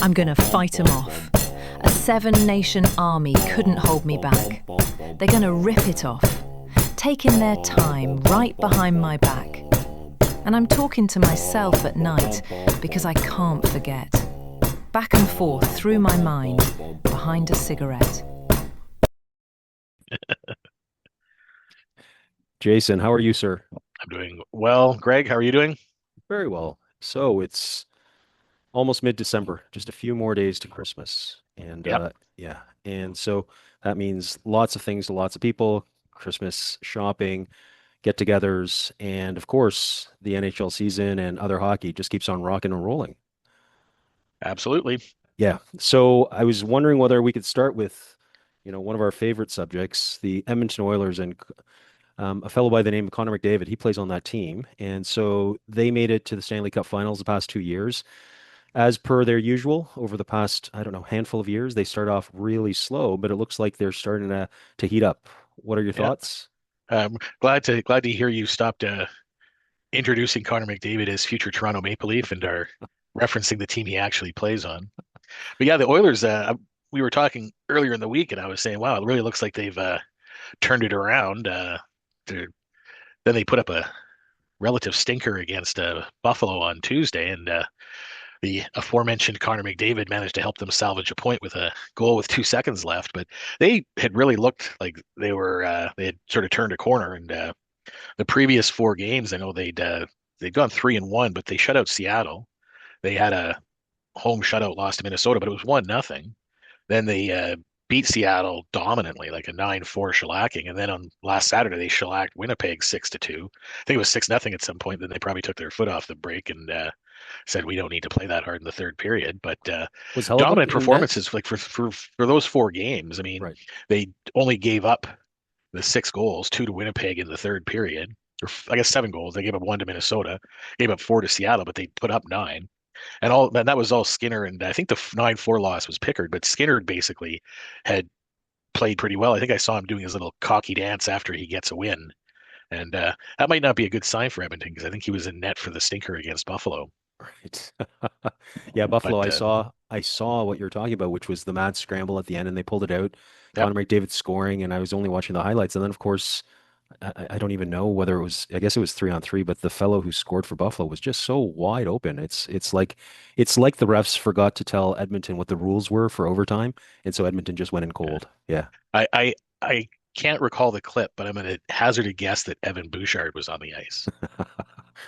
I'm gonna fight 'em off. A seven-nation army couldn't hold me back. They're gonna rip it off, taking their time right behind my back. And I'm talking to myself at night because I can't forget. Back and forth through my mind, behind a cigarette. Jason, how are you, sir? I'm doing well. Greg, how are you doing? Very well. So it's almost mid-December, just a few more days to Christmas. And Yep, yeah, and so that means lots of things to lots of people, Christmas shopping, get-togethers, and of course, the NHL season and other hockey just keeps on rocking and rolling. absolutely. Yeah. So I was wondering whether we could start with, one of our favorite subjects, the Edmonton Oilers and a fellow by the name of Connor McDavid. He plays on that team. And so they made it to the Stanley Cup Finals the past 2 years. As per their usual, over the past, I don't know, handful of years, they start off really slow, but it looks like they're starting to heat up. What are your Yeah. thoughts? Glad to hear you stopped introducing Connor McDavid as future Toronto Maple Leaf and are referencing the team he actually plays on. But yeah, the Oilers. We were talking earlier in the week, and I was saying, wow, it really looks like they've turned it around. Then they put up a relative stinker against Buffalo on Tuesday, and the aforementioned Connor McDavid managed to help them salvage a point with a goal with 2 seconds left. But they had really looked like they had sort of turned a corner. And the previous four games, I know they'd gone 3-1, but they shut out Seattle. They had a home shutout loss to Minnesota, but it was 1-0. Then they beat Seattle dominantly, like a 9-4 shellacking. And then on last Saturday, they shellacked Winnipeg 6-2. I think it was 6-0 at some point. Then they probably took their foot off the brake and said we don't need to play that hard in the third period. But Was Hellebuyck dominant in net? performances like for those four games. I mean, Right. they only gave up the 6 goals, two to Winnipeg in the third period, or I guess 7 goals. They gave up one to Minnesota, gave up four to Seattle, but they put up nine. And that was all Skinner, and I think the 9-4 loss was Pickard, but Skinner basically had played pretty well. I think I saw him doing his little cocky dance after he gets a win, and that might not be a good sign for Edmonton because I think he was in net for the stinker against Buffalo. Right. Yeah, Buffalo, But I saw what you're talking about, which was the mad scramble at the end and they pulled it out. yep, Connor McDavid scoring, and I was only watching the highlights. And then of course, I don't even know whether it was, I guess it was 3-on-3, but the fellow who scored for Buffalo was just so wide open. It's like the refs forgot to tell Edmonton what the rules were for overtime, and so Edmonton just went in cold. Yeah. I can't recall the clip, but I'm going to hazard a guess that Evan Bouchard was on the ice.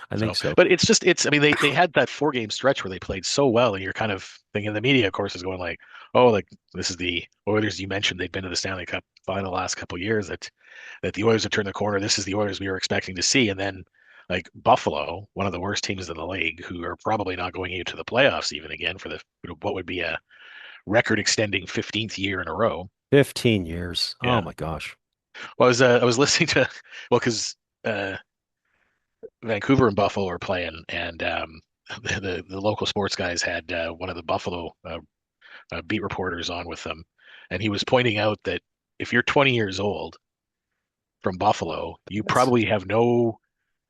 I think So, so. but I mean, they had that 4 game stretch where they played so well, and you're kind of thinking the media, of course, is going like, oh, like this is the Oilers you mentioned. They've been to the Stanley Cup final the last couple of years. That the Oilers have turned the corner. This is the Oilers we were expecting to see. And then like Buffalo, one of the worst teams in the league, who are probably not going into the playoffs even again for the what would be a record-extending 15th year in a row. 15 years. Oh Yeah. my gosh. Well, I was listening to because uh, Vancouver and Buffalo are playing, and the local sports guys had one of the Buffalo beat reporters on with them, and he was pointing out that if you're 20 years old from Buffalo, you That's probably have no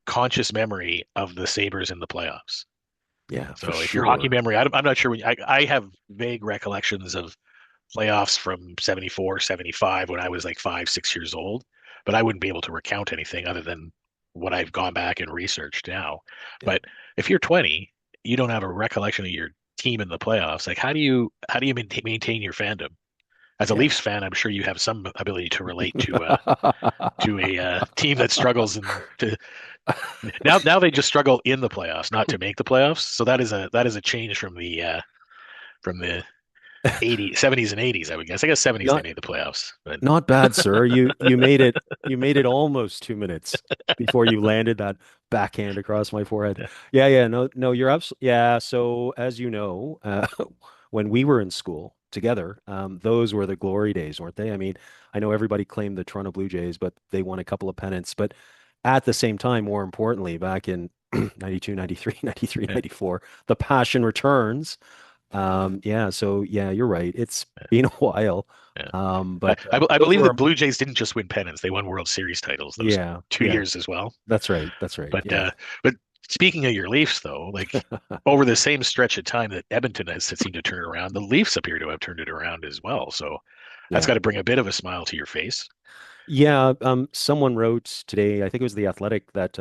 conscious memory of the Sabres in the playoffs. Yeah, for So if your hockey sure. memory, I'm not sure I have vague recollections of playoffs from 74, 75 when I was like 5, 6 years old, but I wouldn't be able to recount anything other than what I've gone back and researched now. Yeah. But if you're 20, you don't have a recollection of your team in the playoffs. Like how do you maintain your fandom? As a Yeah. Leafs fan, I'm sure you have some ability to relate to a team that struggles and to now they just struggle in the playoffs, not to make the playoffs. So that is a change from the 80s, 70s and 80s, I would guess. I guess 70s they Not made the playoffs, but not bad, sir. You made it almost 2 minutes before you landed that backhand across my forehead. yeah, Yeah, yeah, no, no, you're absolutely yeah. So as you know, when we were in school together, those were the glory days, weren't they? I mean, I know everybody claimed the Toronto Blue Jays, but they won a couple of pennants. But at the same time, more importantly, back in 92, 93, 93, yeah, 94, the passion returns. Yeah, so yeah, you're right. It's been a while. yeah. But I those believe the were Blue Jays didn't just win pennants; they won World Series titles those yeah, two yeah. years as well. That's right. That's right. But Yeah. uh, but Speaking of your Leafs, though, like over the same stretch of time that Edmonton has seemed to turn it around, the Leafs appear to have turned it around as well. So that's Yeah. got to bring a bit of a smile to your face. Yeah, someone wrote today, I think it was The Athletic, that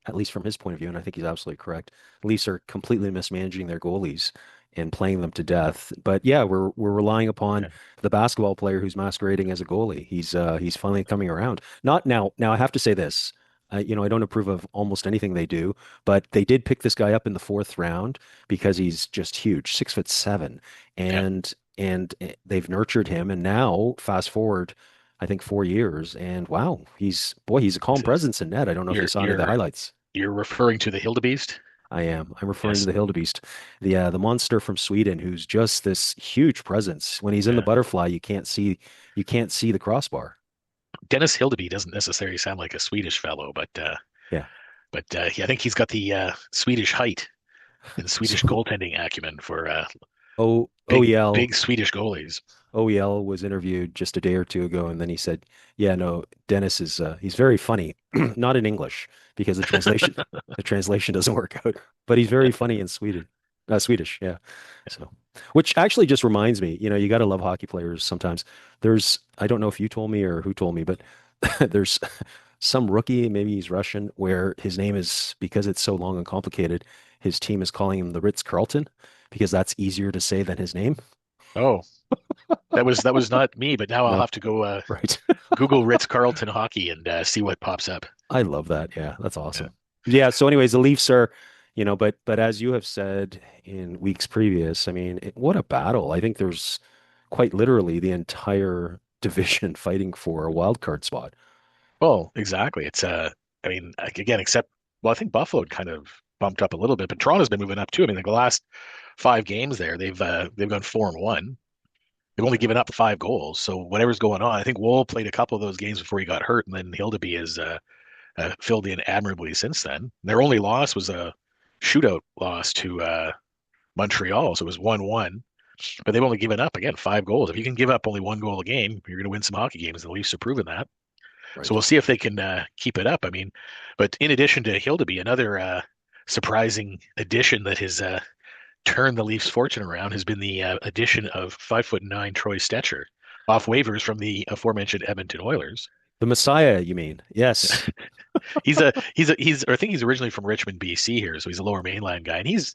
at least from his point of view, and I think he's absolutely correct. Leafs are completely mismanaging their goalies and playing them to death. But yeah, we're relying upon Yeah. the basketball player who's masquerading as a goalie. He's finally coming around. Not now. Now I have to say this. I don't approve of almost anything they do, but they did pick this guy up in the fourth round because he's just huge, 6'7", Yeah. and they've nurtured him. And now, fast forward, I think 4 years, and wow, he's a calm presence in net. I don't know if you You're saw any of the you're highlights. you're referring to the Hildebeest? I am. I'm referring to Yes. the Hildebeest, the monster from Sweden, who's just this huge presence. When he's in the Yeah. butterfly, you can't see the crossbar. Dennis Hildeby doesn't necessarily sound like a Swedish fellow, Yeah. yeah, I think he's got the Swedish height and Swedish So goaltending acumen for OEL big Swedish goalies. OEL was interviewed just a day or two ago, and then he said, "Yeah, no, Dennis is he's very funny, not in English because the translation doesn't work out, but he's very funny in Swedish, yeah." So, which actually just reminds me, you got to love hockey players sometimes. I don't know if you told me or who told me, but there's some rookie, maybe he's Russian, where his name is, because it's so long and complicated, his team is calling him the Ritz-Carlton because that's easier to say than his name. Oh, that was not me, but now I'll No, have to go right. Google Ritz-Carlton hockey and see what pops up. I love that. Yeah, that's Yeah. awesome. Yeah, so anyways, the Leafs are, but as you have said in weeks previous, I mean, what a battle. I think there's quite literally the entire division fighting for a wild card spot. Well, exactly. It's I mean, like, again, except well, I think Buffalo had kind of bumped up a little bit, but Toronto's been moving up too. I mean, like the last 5 games there, they've gone 4-1. They've only given up 5 goals. So whatever's going on, I think Wool played a couple of those games before he got hurt, and then Hildeby has filled in admirably since then. Their only loss was a shootout loss to Montreal, so it was 1-1. But they've only given up again 5 goals. If you can give up only 1 goal a game, you're going to win some hockey games. And the Leafs have proven that. So Right. we'll see if they can keep it up. I mean, but in addition to Hildeby, another surprising addition that has turned the Leafs' fortune around has been the addition of 5'9" Troy Stecher off waivers from the aforementioned Edmonton Oilers. The Messiah, you mean? Yes. He's I think he's originally from Richmond, BC here, so he's a Lower Mainland guy, and he's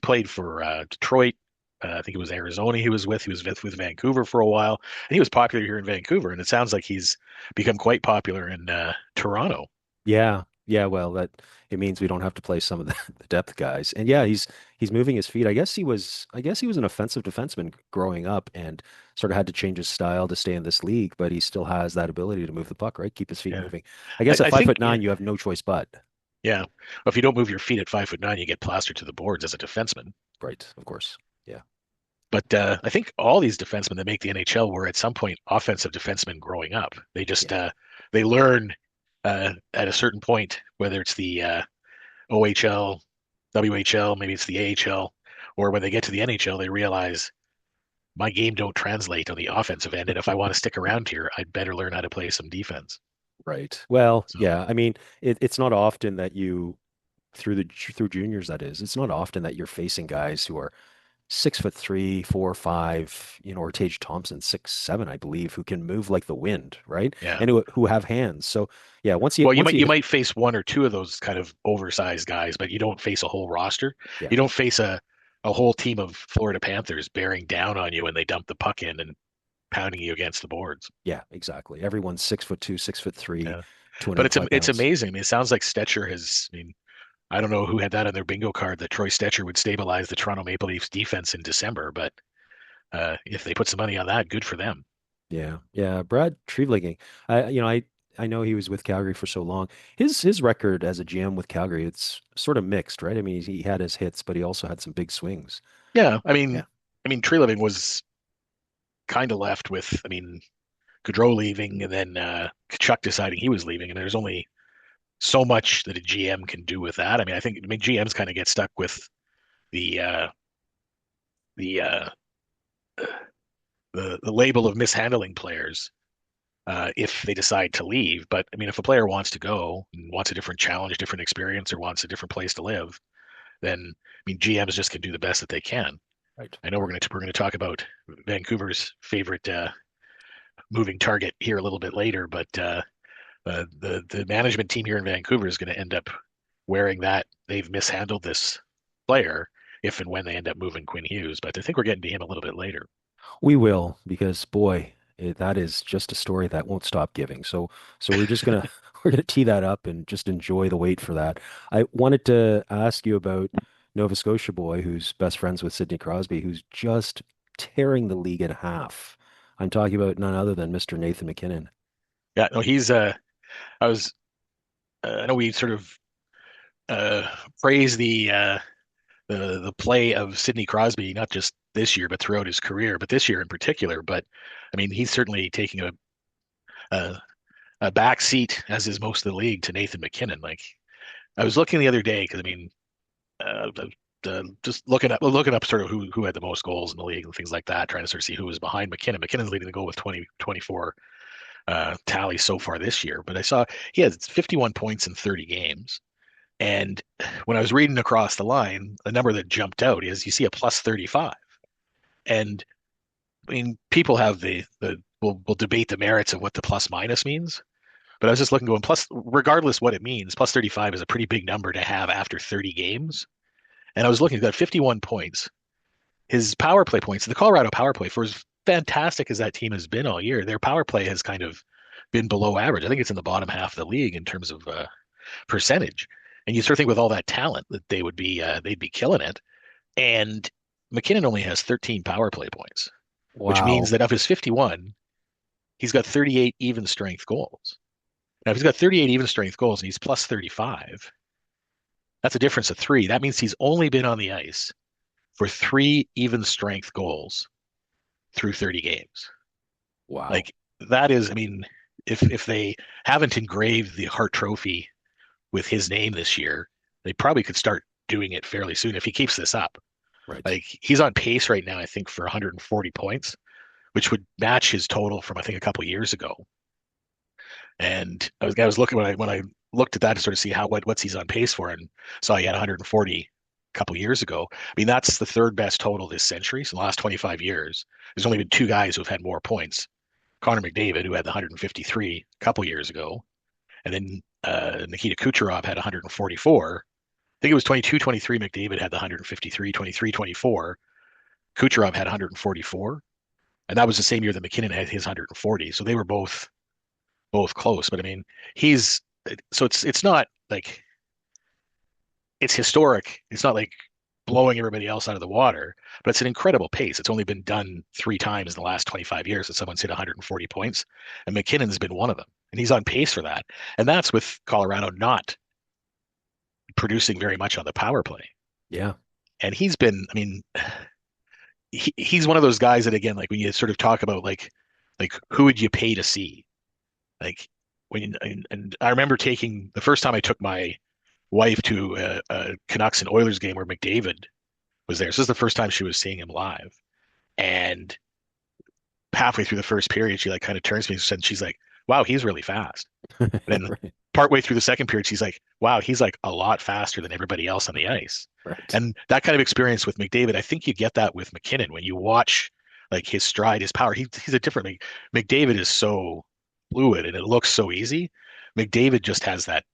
played for Detroit. I think it was Arizona he was with. He was with Vancouver for a while, and he was popular here in Vancouver. And it sounds like he's become quite popular in Toronto. Yeah. Yeah, well, that it means we don't have to play some of the, the depth guys. And yeah, he's moving his feet. I guess he was an offensive defenseman growing up and sort of had to change his style to stay in this league, but he still has that ability to move the puck, right? Keep his feet Yeah, moving. I guess at I five think foot nine, you have no choice but. yeah. Well, if you don't move your feet at 5'9", you get plastered to the boards as a defenseman. Right, of course. Yeah. But I think all these defensemen that make the NHL were at some point offensive defensemen growing up. They just Yeah. they learn at a certain point, whether it's the OHL, WHL, maybe it's the AHL, or when they get to the NHL, they realize my game don't translate on the offensive end, and if I want to stick around here, I'd better learn how to play some defense. Right. Well, So yeah. I mean, it's not often that through juniors, that is, it's not often that you're facing guys who are 6'3", 4'5", or Tage Thompson, 6'7", I believe, who can move like the wind, right? yeah. And who have hands. So yeah, once you Well, you once might you you might face one or two of those kind of oversized guys, but you don't face a whole roster. yeah, You don't face a whole team of Florida Panthers bearing down on you when they dump the puck in and pounding you against the boards. yeah, exactly. Everyone's 6'2", 6'3", Yeah. But 205 it's pounds. amazing. I mean, it sounds like Stetcher has. I mean, I don't know who had that on their bingo card that Troy Stetcher would stabilize the Toronto Maple Leafs defense in December, but if they put some money on that, good for them. Yeah, yeah. Brad Trevligging. I know he was with Calgary for so long. His record as a GM with Calgary, it's sort of mixed, right? I mean, he had his hits, but he also had some big swings. Yeah, Yeah, I mean, Tree Living was kind of left with, I mean, Gaudreau leaving and then Kachuk deciding he was leaving, and there's only so much that a GM can do with that. I mean GMs kind of get stuck with the the uh, the label of mishandling players. if they decide to leave. But I mean, if a player wants to go and wants a different challenge, different experience, or wants a different place to live, then I mean, GMs just can do the best that they can. Right. I know we're going to talk about Vancouver's favorite moving target here a little bit later, but the management team here in Vancouver is going to end up wearing that they've mishandled this player if and when they end up moving Quinn Hughes. But I think we're getting to him a little bit later. We will, because boy, that is just a story that won't stop giving. So we're just gonna we're gonna tee that up and just enjoy the wait for that. I wanted to ask you about Nova Scotia boy, who's best friends with Sidney Crosby, who's just tearing the league in half. I'm talking about none other than Mr. Nathan MacKinnon. Yeah, no, he's I was I know we sort of uh praise the play of Sidney Crosby, not just this year, but throughout his career, but this year in particular. But I mean, he's certainly taking a, a back seat, as is most of the league, to Nathan MacKinnon. Like I was looking the other day because I mean, just looking up sort of who had the most goals in the league and things like that, trying to sort of see who was behind MacKinnon. MacKinnon's leading the goal with 24 tallies so far this year, but I saw he has 51 points in 30 games. And when I was reading across the line, the number that jumped out is you see a plus 35. And I mean, people have will debate the merits of what the plus minus means. But I was just looking going plus, regardless what it means, plus 35 is a pretty big number to have after 30 games. And I was looking, he's got 51 points. His power play points, the Colorado power play, for as fantastic as that team has been all year, their power play has kind of been below average. I think it's in the bottom half of the league in terms of percentage. And you sort of think with all that talent that they'd be killing it. And MacKinnon only has 13 power play points, which means Wow. that of his 51, he's got 38 even strength goals. Now, if he's got 38 even strength goals and he's plus 35, that's a difference of three. That means he's only been on the ice for three even strength goals through 30 games. Wow. Like that is, I mean, if they haven't engraved the Hart Trophy with his name this year, they probably could start doing it fairly soon if he keeps this up. Right. Like he's on pace right now, I think, for 140 points, which would match his total from I think a couple of years ago. And I was looking when I looked at that to sort of see what's he's on pace for, and saw he had 140 a couple of years ago. I mean, that's the third best total this century. So in the last 25 years, there's only been two guys who have had more points. Connor McDavid, who had the 153 a couple of years ago, and then Nikita Kucherov had 144. I think it was 22-23. McDavid had the 153, 23-24. Kucherov had 144, and that was the same year that MacKinnon had his 140. So they were both close. But I mean, he's so it's not like it's historic. It's not like blowing everybody else out of the water, but it's an incredible pace. It's only been done three times in the last 25 years that someone's hit 140 points, and MacKinnon's been one of them, and he's on pace for that. And that's with Colorado not producing very much on the power play. Yeah. And he's been, I mean, he's one of those guys that again, like when you sort of talk about like who would you pay to see? Like and I remember taking the first time I took my wife to a Canucks and Oilers game where McDavid was there. So this is the first time she was seeing him live. And halfway through the first period, she like kind of turns to me and she's like, "Wow, he's really fast." And then Right. partway through the second period, she's like, "Wow, he's like a lot faster than everybody else on the ice." Right. And that kind of experience with McDavid, I think you get that with MacKinnon when you watch like his stride, his power. He's a different like McDavid is so fluid and it looks so easy. McDavid just has that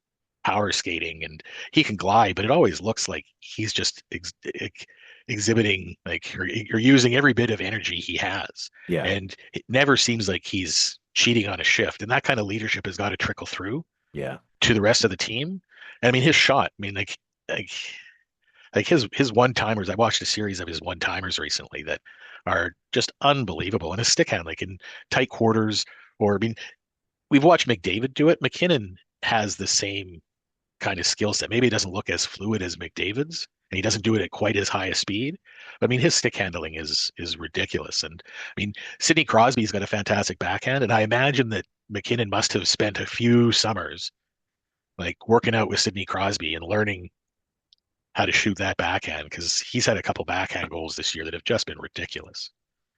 power skating and he can glide, but it always looks like he's just exhibiting like or using every bit of energy he has. Yeah. And it never seems like he's cheating on a shift. And that kind of leadership has got to trickle through Yeah. to the rest of the team. And I mean, his shot, I mean, like like his one timers. I watched a series of his one timers recently that are just unbelievable. And his stick hand, like in tight quarters, or I mean, we've watched McDavid do it. MacKinnon has the same kind of skill set. Maybe it doesn't look as fluid as McDavid's, and he doesn't do it at quite as high a speed. But I mean, his stick handling is ridiculous. And I mean, Sidney Crosby's got a fantastic backhand, and I imagine that MacKinnon must have spent a few summers like working out with Sidney Crosby and learning how to shoot that backhand because he's had a couple backhand goals this year that have just been ridiculous.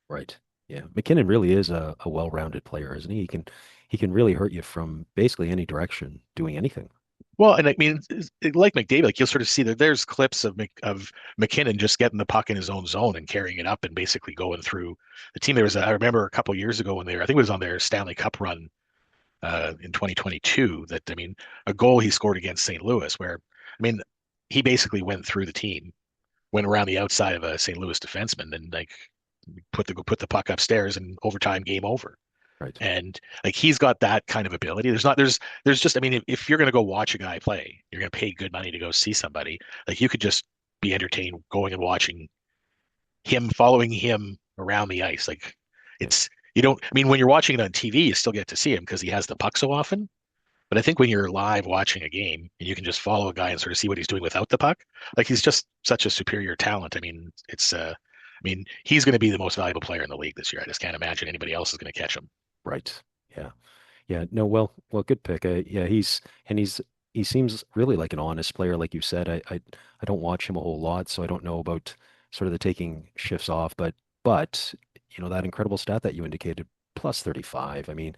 Right. Yeah. McKinnon really is a well-rounded player, isn't he? he can really hurt you from basically any direction, doing anything. Well, and I mean, like McDavid, like you'll sort of see that there's clips of McKinnon just getting the puck in his own zone and carrying it up and basically going through the team. I remember a couple years ago when I think it was on their Stanley Cup run in 2022, that I mean, a goal he scored against St. Louis, where I mean, he basically went through the team, went around the outside of a St. Louis defenseman, and like put the puck upstairs, and overtime, game over. Right. And like he's got that kind of ability. There's just I mean, if you're going to go watch a guy play, you're going to pay good money to go see somebody. Like you could just be entertained going and watching him, following him around the ice. Like Yeah. it's you don't. I mean, when you're watching it on TV, you still get to see him because he has the puck so often. But I think when you're live watching a game and you can just follow a guy and sort of see what he's doing without the puck, like he's just such a superior talent. I mean, I mean, he's going to be the most valuable player in the league this year. I just can't imagine anybody else is going to catch him. Right. Yeah. Yeah. No, well, good pick. Yeah, he seems really like an honest player, like you said. I don't watch him a whole lot, so I don't know about sort of the taking shifts off, but that incredible stat that you indicated, plus 35. I mean,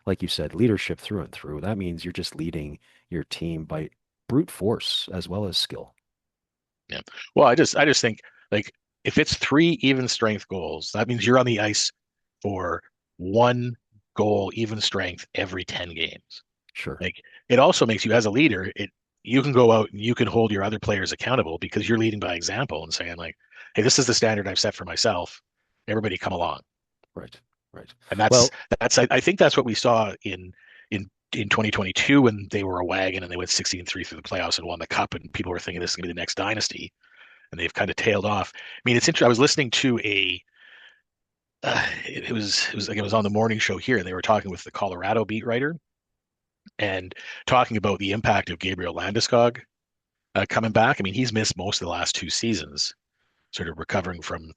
like you said, leadership through and through. That means you're just leading your team by brute force as well as skill. Yeah. Well, I just think like if it's three even strength goals, that means you're on the ice for one goal even strength every 10 games. Sure. Like it also makes you as a leader, you can go out and you can hold your other players accountable because you're leading by example and saying like, hey, this is the standard I've set for myself. Everybody come along. Right. Right. And that's Well, that's I think that's what we saw in 2022 when they were a wagon and they went 16-3 through the playoffs and won the cup, and people were thinking this is going to be the next dynasty, and they've kind of tailed off. I mean, it's interesting. I was listening to it was on the morning show here, and they were talking with the Colorado beat writer and talking about the impact of Gabriel Landeskog coming back. I mean, he's missed most of the last 2 seasons, sort of recovering from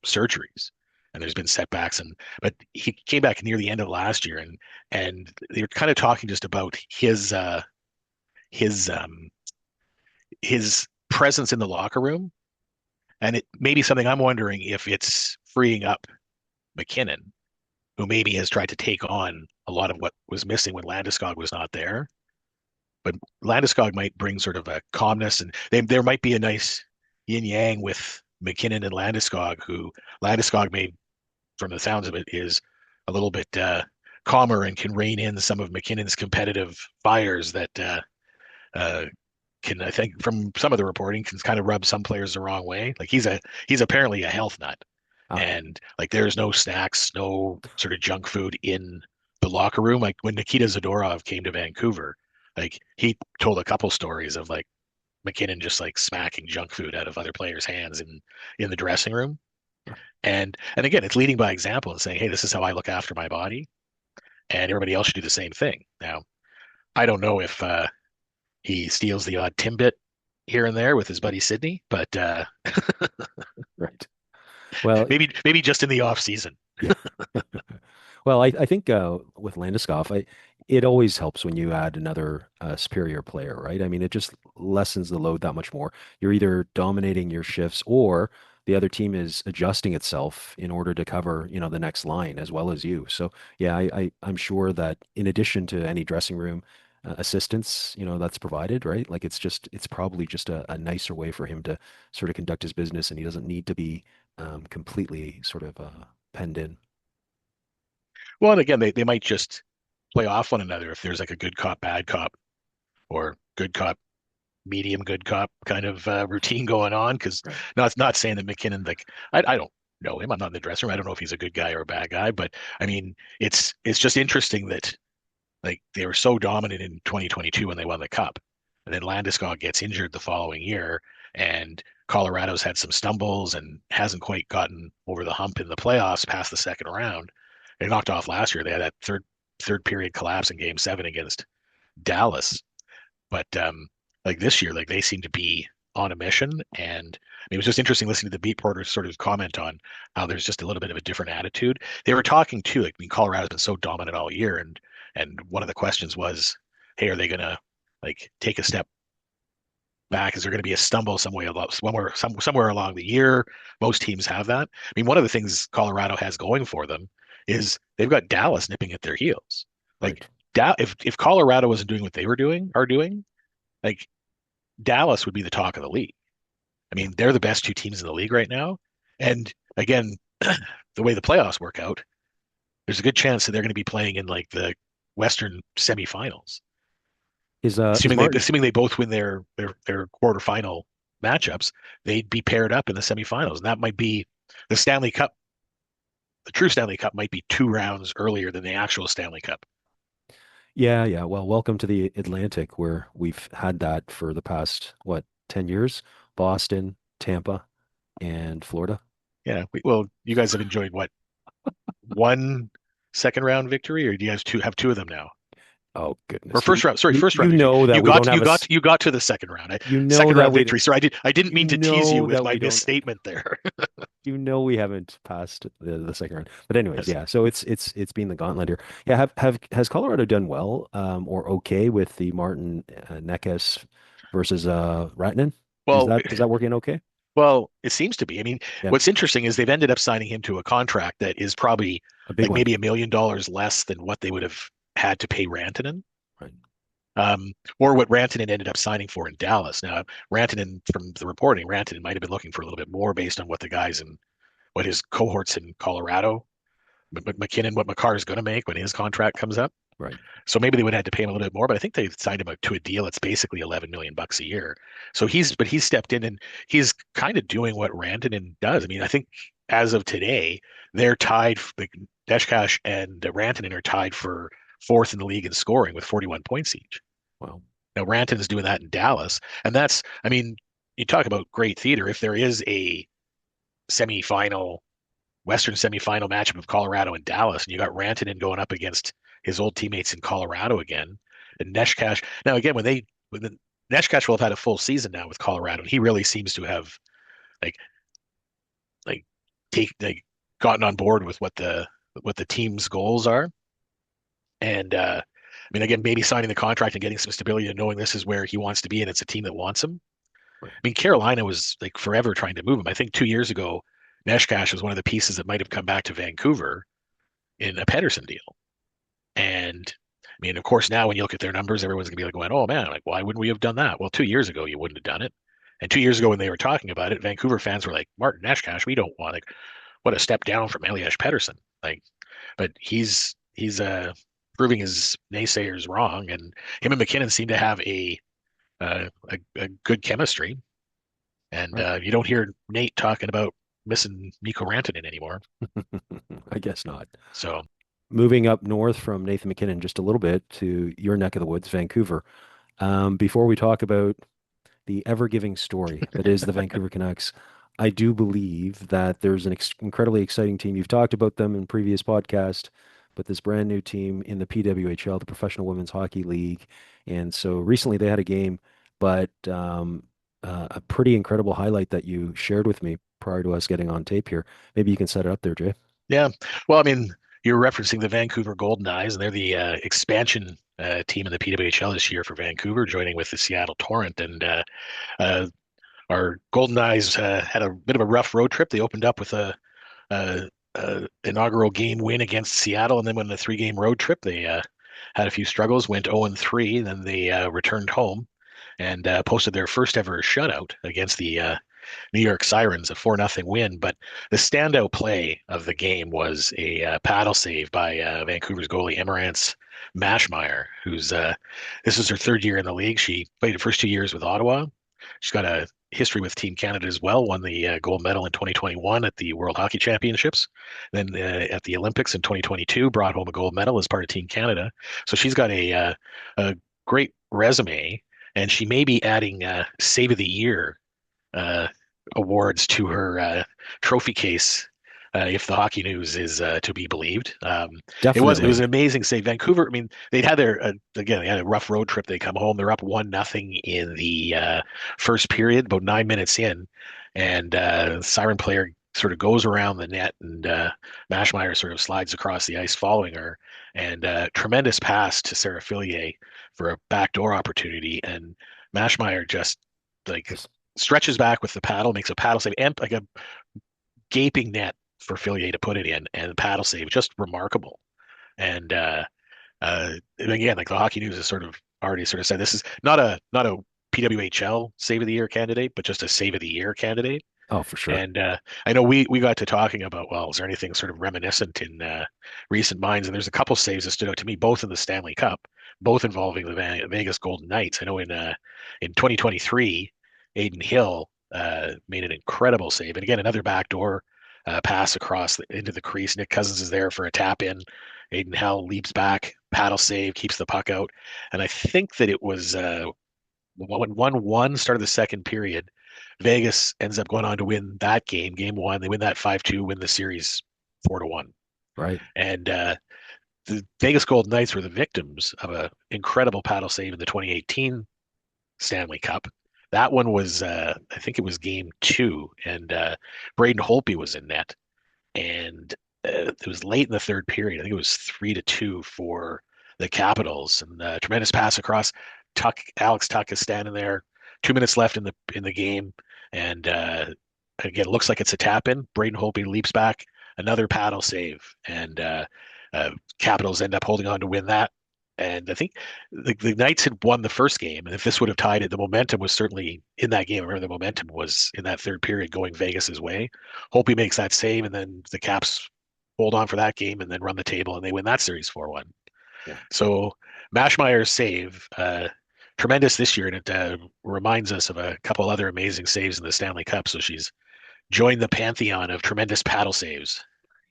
surgeries, and there's been setbacks. But he came back near the end of last year, and they were kind of talking just about his his presence in the locker room, and it may be something I'm wondering if it's freeing up McKinnon, who maybe has tried to take on a lot of what was missing when Landeskog was not there. But Landeskog might bring sort of a calmness, and there might be a nice yin yang with McKinnon and Landeskog, who Landeskog may, from the sounds of it, is a little bit calmer and can rein in some of McKinnon's competitive fires that uh, can, I think, from some of the reporting, can kind of rub some players the wrong way. Like he's apparently a health nut, ah, and like there's no snacks, no sort of junk food in the locker room. Like when Nikita Zadorov came to Vancouver, like he told a couple stories of like McKinnon just like smacking junk food out of other players' hands in the dressing room. And again, it's leading by example and saying, hey, this is how I look after my body, and everybody else should do the same thing. Now, I don't know if he steals the odd Timbit here and there with his buddy Sydney, but right. Well, maybe just in the off season. yeah. Well, I think with Landeskog, it always helps when you add another superior player, right? I mean, it just lessens the load that much more. You're either dominating your shifts or the other team is adjusting itself in order to cover, the next line as well as you. So, yeah, I'm sure that in addition to any dressing room assistance, that's provided, right? Like it's probably just a nicer way for him to sort of conduct his business, and he doesn't need to be completely sort of penned in. Well, and again, they might just play off one another if there's like a good cop, bad cop, or good cop, medium good cop kind of routine going on. Because Right. not saying that McKinnon, like I don't know him. I'm not in the dressing room. I don't know if he's a good guy or a bad guy. But I mean, it's just interesting that like they were so dominant in 2022 when they won the cup, and then Landeskog gets injured the following year, and Colorado's had some stumbles and hasn't quite gotten over the hump in the playoffs past the second round. They knocked off last year. They had that third period collapse in Game 7 against Dallas, but like this year, like they seem to be on a mission. And it was just interesting listening to the beat reporters sort of comment on how there's just a little bit of a different attitude. They were talking too, like I mean, Colorado's been so dominant all year, and one of the questions was, hey, are they gonna like take a step back? Is there going to be a stumble somewhere along the year? Most teams have that. I mean, one of the things Colorado has going for them is they've got Dallas nipping at their heels. Right. If Colorado wasn't doing what they are doing, like Dallas would be the talk of the league. I Yeah. mean, they're the best two teams in the league right now. And again, the way the playoffs work out, there's a good chance that they're going to be playing in like the Western semifinals. Is Martin? Assuming they both win their quarterfinal matchups, they'd be paired up in the semifinals. And that might be the Stanley Cup. The true Stanley Cup might be 2 rounds earlier than the actual Stanley Cup. Yeah, yeah. Well, welcome to the Atlantic, where we've had that for the past, what, 10 years? Boston, Tampa, and Florida. Yeah. Well, you guys have enjoyed what, one second round victory, or do you guys have two of them now? Oh Or goodness. first round, sorry, first round You victory. know that we don't have You got to the second round. you know Second that round we victory. Sorry, I didn't you mean to tease you know with that my we don't misstatement there. we haven't passed the second round. But anyways, Yes. yeah. So it's been the gauntlet here. Yeah, have has Colorado done well or okay with the Martin Necas versus Ratinen? Well, Is that working okay? well, it seems to be. I mean, Yeah, what's interesting is they've ended up signing him to a contract that is probably a big like one. maybe $1 million less than what they would have had to pay Rantanen. Right. Or what Rantanen ended up signing for in Dallas. Now, Rantanen, from the reporting, Rantanen might have been looking for a little bit more based on what the guys in what his cohorts in Colorado, McKinnon, what Makar is going to make when his contract comes up. Right. So maybe they would have had to pay him a little bit more, but I think they signed him to a deal that's basically 11 million bucks a year. So he's stepped in and he's kind of doing what Rantanen does. I mean, I think as of today, they're tied. Like Deshkash and Rantanen are tied for fourth in the league in scoring with 41 points each. Well, Now Rantanen's doing that in Dallas, and that's, I mean, you talk about great theater. If there is a semifinal Western semifinal matchup of Colorado and Dallas, and you got Rantanen going up against his old teammates in Colorado again, and Neshkash. Now again, when the Neshkash will have had a full season now with Colorado, and he really seems to have like like like gotten on board with what the team's goals are. And I mean, again, maybe signing the contract and getting some stability and knowing this is where he wants to be, and it's a team that wants him. I right. mean, Carolina was like forever trying to move him. I think 2 years ago, Neshkash was one of the pieces that might have come back to Vancouver in a Pedersen deal. And I mean, of course, now when you look at their numbers, everyone's gonna be like going, "Oh man, like why wouldn't we have done that?" Well, 2 years ago, you wouldn't have done it. And 2 years ago, when they were talking about it, Vancouver fans were like, "Martin Neshkash, we don't want like what a step down from Elias Pedersen." Like, but he's proving his naysayers wrong, and him and McKinnon seem to have a good chemistry. And Right. you don't hear Nate talking about missing Mikko Rantanen anymore. I guess not. So Moving up north from Nathan McKinnon just a little bit to your neck of the woods, Vancouver. Before we talk about the ever-giving story that is the Vancouver Canucks, I do believe that there's an incredibly exciting team. You've talked about them in previous podcast, but this brand new team in the PWHL, the Professional Women's Hockey League. And so recently they had a game, but a pretty incredible highlight that you shared with me prior to us getting on tape here. Maybe you can set it up there, Jay. yeah, well, I mean, you're referencing the Vancouver Golden Eyes, and they're the expansion team in the PWHL this year for Vancouver, joining with the Seattle Torrent. And uh, our Golden Eyes had a bit of a rough road trip. They opened up with a inaugural game win against Seattle, and then when the 3 game road trip, they had a few struggles, went 0-3, then they returned home and posted their first ever shutout against the New York Sirens, a 4-0 win. But the standout play of the game was a paddle save by Vancouver's goalie Emerance Mashmeyer, who's this is her third year in the league. She played the first 2 years with Ottawa. She's got a history with Team Canada as well. Won the gold medal in 2021 at the World Hockey Championships. Then at the Olympics in 2022, brought home a gold medal as part of Team Canada. So she's got a great resume, and she may be adding Save of the Year uh, awards to her trophy case. If the hockey news is to be believed, it was Definitely. an amazing save. Vancouver. I mean, they'd had their again they had a rough road trip. They come home. They're up 1-0 in the first period, about 9 minutes in, and siren player sort of goes around the net, and Mashmeyer sort of slides across the ice following her, and tremendous pass to Sarah Fillier for a backdoor opportunity, and Mashmeyer just like Just stretches back with the paddle, makes a paddle save, and like a gaping net for Fillier to put it in, and the paddle save, just remarkable. And And again, like the Hockey News has sort of already sort of said, this is not a PWHL Save of the Year candidate, but just a Save of the Year candidate. Oh, for sure. And I know we got to talking about, well, is there anything sort of reminiscent in recent minds? And there's a couple saves that stood out to me, both in the Stanley Cup, both involving the Vegas Golden Knights. I know in 2023, Aiden Hill made an incredible save, and again another backdoor pass across into the crease. Nick Cousins is there for a tap in. Aiden Hill leaps back, paddle save, keeps the puck out, and I think that it was when 1-1 started the second period. Vegas ends up going on to win that game, game one. They win that 5-2, win the series 4-1. Right. And the Vegas Golden Knights were the victims of an incredible paddle save in the 2018 Stanley Cup. That one was, I think it was game two, and Braden Holtby was in net. And it was late in the third period. I think it was 3-2 for the Capitals, and tremendous pass across. Alex Tuck is standing there. 2 minutes left in the game, and again, it looks like it's a tap in. Braden Holtby leaps back, another paddle save, and Capitals end up holding on to win that. And I think the Knights had won the first game, and if this would have tied it, the momentum was certainly in that game. I remember the momentum was in that third period going Vegas's way. Holtby makes that save, and then the Caps hold on for that game and then run the table, and they win that series 4-1. Yeah. So Mashmeyer's save, tremendous this year, and it reminds us of a couple other amazing saves in the Stanley Cup. So she's joined the pantheon of tremendous paddle saves.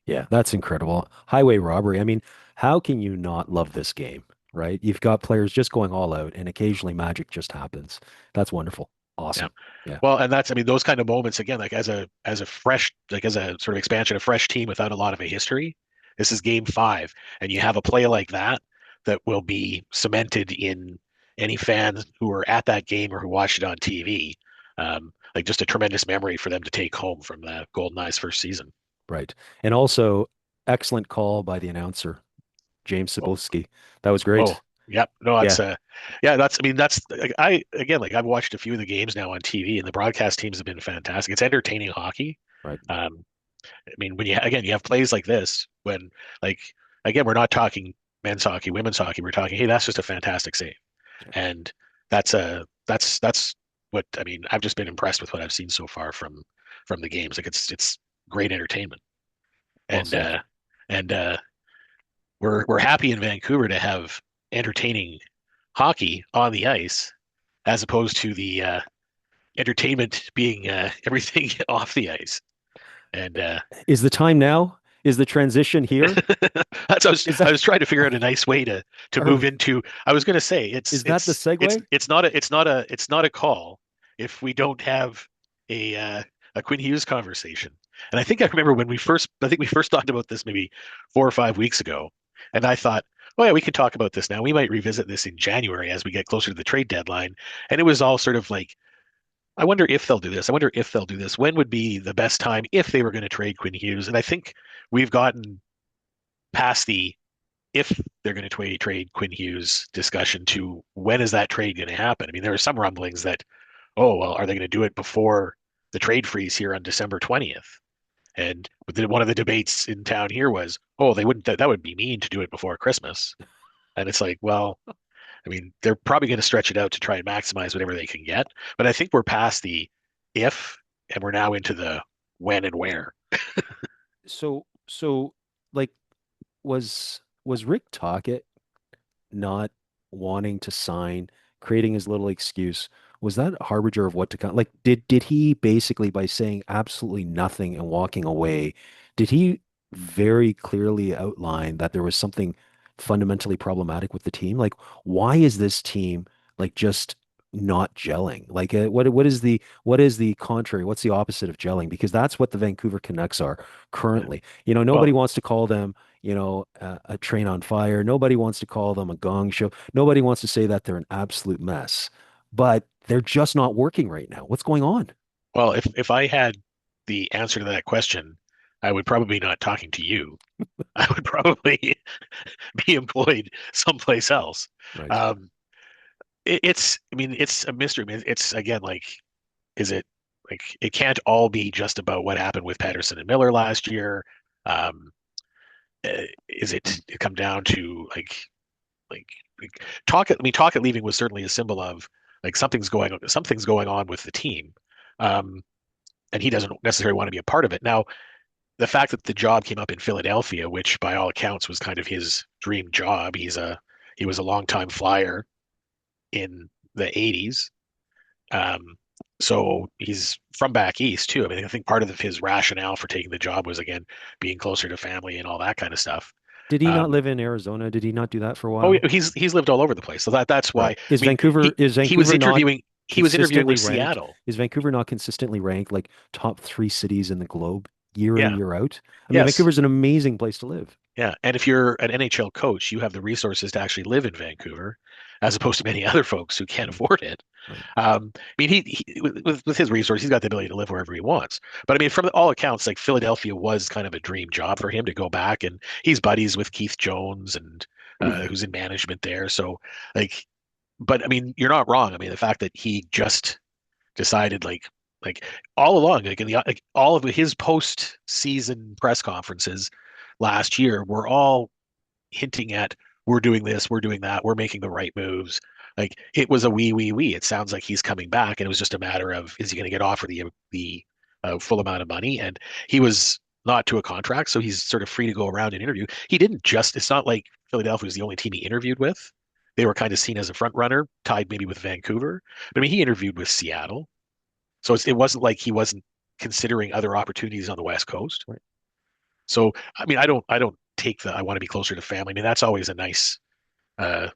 Yeah, that's incredible. Highway robbery. I mean, how can you not love this game, right? You've got players just going all out, and occasionally magic just happens. That's wonderful. Yeah. Awesome. Yeah. Well, and that's, I mean, those kind of moments again, like as a fresh, like as a sort of expansion, a fresh team without a lot of a history. This is game five, and you have a play like that that will be cemented in any fans who were at that game or who watched it on TV. Like just a tremendous memory for them to take home from the Golden Eyes first season. Right. And also, excellent call by the announcer, James Oh, Cebulski. That was oh, great. yep. No, Yeah. that's yeah, that's, I mean, that's like, I again, like I've watched a few of the games now on TV, and the broadcast teams have been fantastic. It's entertaining hockey. Right. Um, I mean, when you again you have plays like this, when like again we're not talking men's hockey, women's hockey. We're talking, hey, that's just a fantastic save, and that's what I mean. I've just been impressed with what I've seen so far from the games. Like it's great entertainment, Well and said. and we're happy in Vancouver to have entertaining hockey on the ice as opposed to the entertainment being everything off the ice. And Is the time now? Is the transition here? that's Is I that was trying to figure out a nice way to move or into. I was going to say is that the segue? it's not a call if we don't have a Quinn Hughes conversation. And I think I remember when we first talked about this maybe 4 or 5 weeks ago, and I thought, oh yeah, we could talk about this now. We might revisit this in January as we get closer to the trade deadline. And it was all sort of like, I wonder if they'll do this. I wonder if they'll do this. When would be the best time if they were going to trade Quinn Hughes? And I think we've gotten past the if they're going to trade Quinn Hughes discussion to when is that trade going to happen? I mean, there are some rumblings that, oh, well, are they going to do it before the trade freeze here on December 20th? And one of the debates in town here was, oh, they wouldn't, that would be mean to do it before Christmas. And it's like, well, I mean, they're probably going to stretch it out to try and maximize whatever they can get. But I think we're past the if, and we're now into the when and where. So like was Rick Tocchet not wanting to sign, creating his little excuse, was that a harbinger of what to come? Like, did he basically, by saying absolutely nothing and walking away, did he very clearly outline that there was something fundamentally problematic with the team? Like, why is this team like just not gelling? Like, what is the contrary? What's the opposite of gelling? Because that's what the Vancouver Canucks are currently. You know, nobody Well, wants to call them a train on fire. Nobody wants to call them a gong show. Nobody wants to say that they're an absolute mess, but they're just not working right now. What's going on? well, if I had the answer to that question, I would probably not talking to you. I would probably be employed someplace else. Right. Um, I mean, it's a mystery. I mean, it's again like, is it like it can't all be just about what happened with Patterson and Miller last year? Is it come down to like Talkett leaving was certainly a symbol of like something's going on with the team, um, and he doesn't necessarily want to be a part of it. Now, the fact that the job came up in Philadelphia, which by all accounts was kind of his dream job. He was a longtime flyer in the 80s. Um, so he's from back east too. I mean, I think part of his rationale for taking the job was again being closer to family and all that kind of stuff. Did he not Um, live in Arizona? Did he not do that for a oh, while? he's lived all over the place. So that's why. Right. I mean, Is he was Vancouver not interviewing. He was interviewing consistently with ranked? Seattle. Is Vancouver not consistently ranked like top 3 cities in the globe year in, Yeah. year out? I mean, Yes. Vancouver's an amazing place to live. Yeah. And if you're an NHL coach, you have the resources to actually live in Vancouver, as opposed to many other folks who can't Right. afford it. Right. I mean, with his resources, he's got the ability to live wherever he wants. But I mean, from all accounts, like Philadelphia was kind of a dream job for him to go back, and he's buddies with Keith Jones and who's in management there. So, like, but I mean, you're not wrong. I mean, the fact that he just decided, like all along, like all of his post-season press conferences last year were all hinting at we're doing this, we're doing that, we're making the right moves. Like it was a we. It sounds like he's coming back, and it was just a matter of is he going to get offered the full amount of money? And he was not to a contract, so he's sort of free to go around and interview. He didn't just. It's not like Philadelphia was the only team he interviewed with. They were kind of seen as a front runner, tied maybe with Vancouver. But I mean, he interviewed with Seattle, so it wasn't like he wasn't considering other opportunities on the West Coast. Right. So I mean, I don't take the I want to be closer to family. I mean, that's always a nice uh,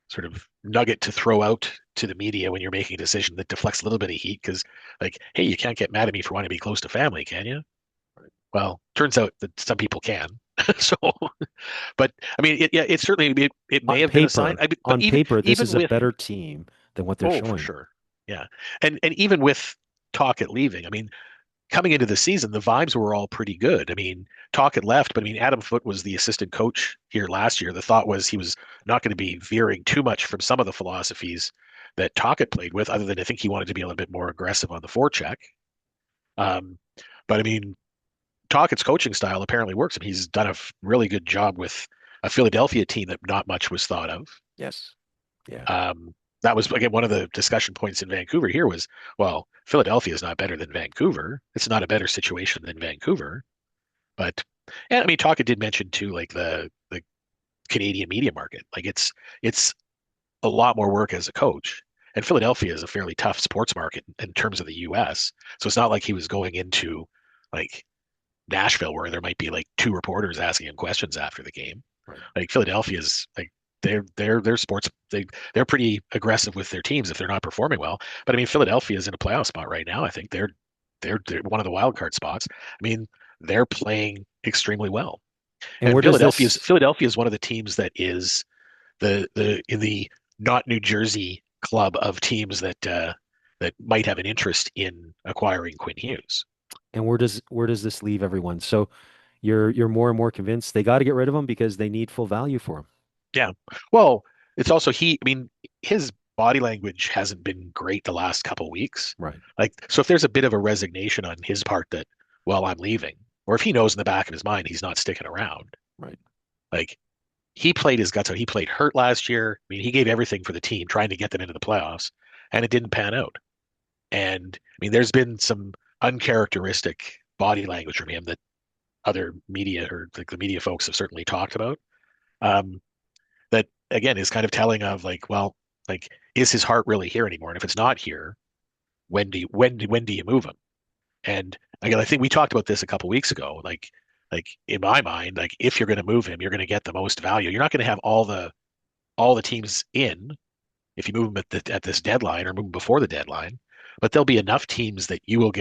sort of nugget to throw out to the media when you're making a decision that deflects a little bit of heat because, like, hey, you can't get mad at me for wanting to be close to family, can you? Well, turns out that some people can. So, but I mean, it certainly it may On have been a sign. paper, But on paper, this even is a with better team than what they're for showing. sure, yeah, and even with Talkett leaving, I mean, coming into the season, the vibes were all pretty good. I mean, Talk had left, but I mean, Adam Foote was the assistant coach here last year. The thought was he was not going to be veering too much from some of the philosophies that Talk had played with, other than I think he wanted to be a little bit more aggressive on the forecheck. Um, but I mean, Talkett's coaching style apparently works, and he's done a really good job with a Philadelphia team that not much was thought of. Yes. Yeah. That was again one of the discussion points in Vancouver here was, well, Philadelphia is not better than Vancouver. It's not a better situation than Vancouver. But and I mean Taka did mention too, like the Canadian media market. Like it's a lot more work as a coach. And Philadelphia is a fairly tough sports market in terms of the US. So it's not like he was going into like Nashville where there might be like two reporters asking him questions after the game. Right. Like Philadelphia is like they're sports they're pretty aggressive with their teams if they're not performing well. But I mean Philadelphia is in a playoff spot right now. I think they're one of the wild card spots. I mean they're playing extremely well. And And where does this Philadelphia is one of the teams that is the in the not New Jersey club of teams that might have an interest in acquiring Quinn Hughes. and where does this leave everyone? So you're more and more convinced they got to get rid of him because they need full value for him. Yeah. Well, it's also I mean, his body language hasn't been great the last couple weeks. Right. Like, so if there's a bit of a resignation on his part that, well, I'm leaving, or if he knows in the back of his mind he's not sticking around, Right. like he played his guts out. He played hurt last year. I mean, he gave everything for the team, trying to get them into the playoffs, and it didn't pan out. And I mean, there's been some uncharacteristic body language from him that other media or like the media folks have certainly talked about. Um, that again is kind of telling of like, well, like is his heart really here anymore? And if it's not here, when do you move him? And again, I think we talked about this a couple weeks ago. Like in my mind, like if you're going to move him, you're going to get the most value. You're not going to have all the teams in if you move him at this deadline or move him before the deadline, but there'll be enough teams that you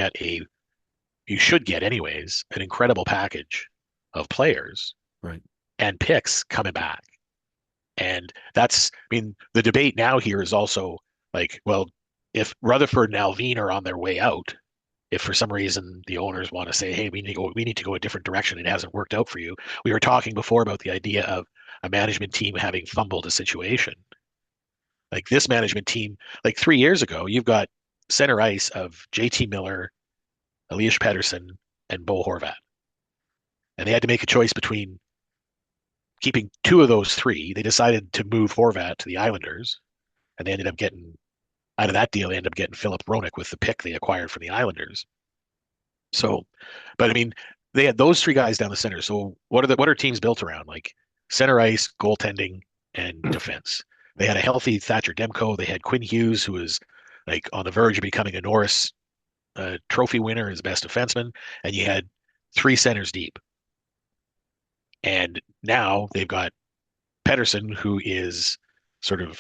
should get anyways an incredible package of players Right. and picks coming back. And that's, I mean, the debate now here is also like, well, if Rutherford and Alvin are on their way out, if for some reason the owners want to say, hey, we need to go a different direction, it hasn't worked out for you. We were talking before about the idea of a management team having fumbled a situation. Like this management team, like 3 years ago, you've got center ice of JT Miller, Elias Pettersson, and Bo Horvat. And they had to make a choice between keeping two of those three. They decided to move Horvat to the Islanders, and they ended up getting out of that deal. They ended up getting Philip Hronek with the pick they acquired from the Islanders. So, but I mean, they had those three guys down the center. So what are teams built around? Like center ice, goaltending, and defense. They had a healthy Thatcher Demko. They had Quinn Hughes, who was like on the verge of becoming a Norris trophy winner as best defenseman, and you had three centers deep. And now they've got Pedersen, who is sort of,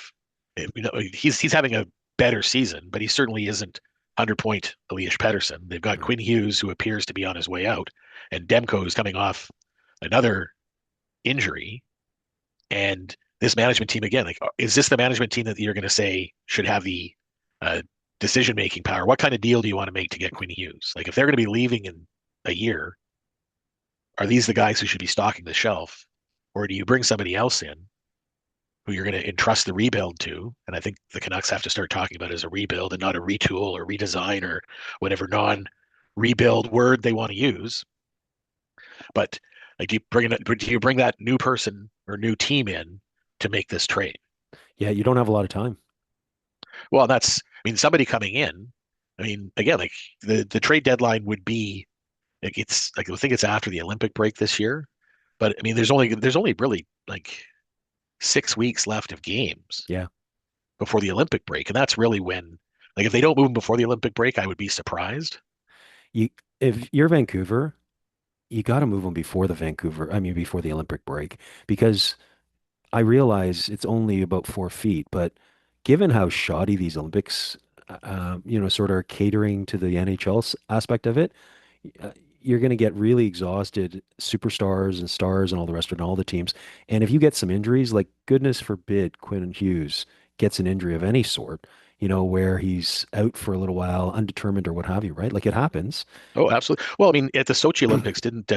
he's having a better season, but he certainly isn't 100-point Elias Pedersen. They've got Quinn Hughes, who appears to be on his way out, and Demko is coming off another injury. And this management team, again, like, is this the management team that you're going to say should have the decision-making power? What kind of deal do you want to make to get Quinn Hughes? Like, if they're going to be leaving in a year, are these the guys who should be stocking the shelf? Or do you bring somebody else in who you're going to entrust the rebuild to? And I think the Canucks have to start talking about it as a rebuild and not a retool or redesign or whatever non-rebuild word they want to use. But like, do you bring that new person or new team in to make this trade? Yeah, you don't have a lot of time. Well, I mean, somebody coming in. I mean, again, like the trade deadline would be, like, it's like, I think it's after the Olympic break this year. But I mean, there's only really like 6 weeks left of games. Yeah. Before the Olympic break, and that's really when, like, if they don't move them before the Olympic break, I would be surprised. If you're Vancouver, you got to move them before before the Olympic break, because I realize it's only about 4 feet, but given how shoddy these Olympics, sort of are catering to the NHL aspect of it, uh, you're going to get really exhausted superstars and stars and all the rest of it, and all the teams. And if you get some injuries, like goodness forbid, Quinn Hughes gets an injury of any sort, where he's out for a little while, undetermined or what have you, right? Like it happens. Oh, absolutely. Well, I mean, at the Sochi Olympics, didn't